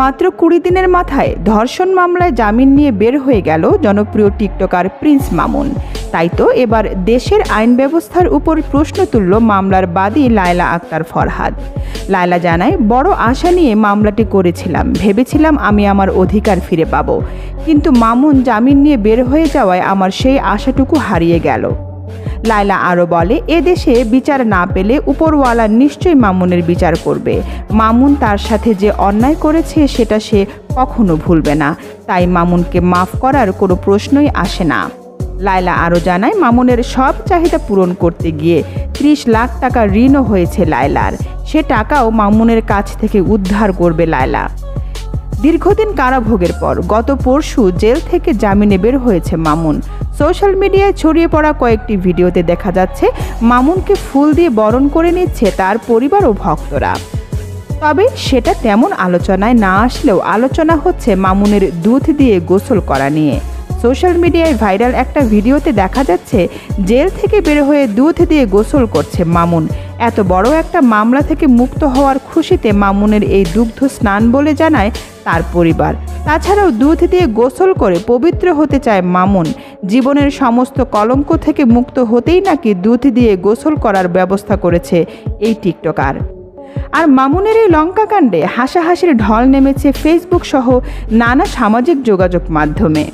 মাত্র 20 দিনের মাথায় ধর্ষণ মামলায় জামিন নিয়ে বের হয়ে গেল জনপ্রিয় টিকটকার প্রিন্স মামুন। তাই তো এবার দেশের আইন ব্যবস্থার উপর প্রশ্ন তুলল মামলার বাদী লায়লা আক্তার ফরহাদ। লায়লা জানায়, বড় আশা নিয়ে মামলাটি করেছিলাম, ভেবেছিলাম আমি আমার অধিকার ফিরে পাব, কিন্তু মামুন জামিন নিয়ে বের হয়ে যাওয়ায় আমার সেই আশাটুকু হারিয়ে গেল। লায়লা আরও বলে, এদেশে বিচার না পেলে উপরওয়ালা নিশ্চয়ই মামুনের বিচার করবে। মামুন তার সাথে যে অন্যায় করেছে সেটা সে কখনো ভুলবে না, তাই মামুনকে মাফ করার কোনো প্রশ্নই আসে না। লায়লা আরও জানায়, মামুনের সব চাহিদা পূরণ করতে গিয়ে 30 লাখ টাকা ঋণও হয়েছে লায়লার, সে টাকাও মামুনের কাছ থেকে উদ্ধার করবে লায়লা। দীর্ঘদিন কারাভোগের পর গত পরশু জেল থেকে জামিনে বের হয়েছে মামুন। সোশ্যাল মিডিয়ায় ছড়িয়ে পড়া কয়েকটি ভিডিওতে দেখা যাচ্ছে মামুনকে ফুল দিয়ে বরণ করে নিচ্ছে তার পরিবার ও ভক্তরা। তবে সেটা তেমন আলোচনায় না আসলেও আলোচনা হচ্ছে মামুনের দুধ দিয়ে গোসল করা নিয়ে। সোশ্যাল মিডিয়ায় ভাইরাল একটা ভিডিওতে দেখা যাচ্ছে জেল থেকে বের হয়ে দুধ দিয়ে গোসল করছে মামুন। এত বড় একটা মামলা থেকে মুক্ত হওয়ার খুশিতে মামুনের এই দুগ্ধ স্নান বলে জানায় তার পরিবার। তাছাড়াও দুধ দিয়ে গোসল করে পবিত্র হতে চায় মামুন। জীবনের সমস্ত কলঙ্ক থেকে মুক্ত হতেই নাকি দুধ দিয়ে গোসল করার ব্যবস্থা করেছে এই টিকটকার। আর মামুনের এই লঙ্কাকাণ্ডে হাসাহাসির ঢল নেমেছে ফেসবুক সহ নানা সামাজিক যোগাযোগ মাধ্যমে।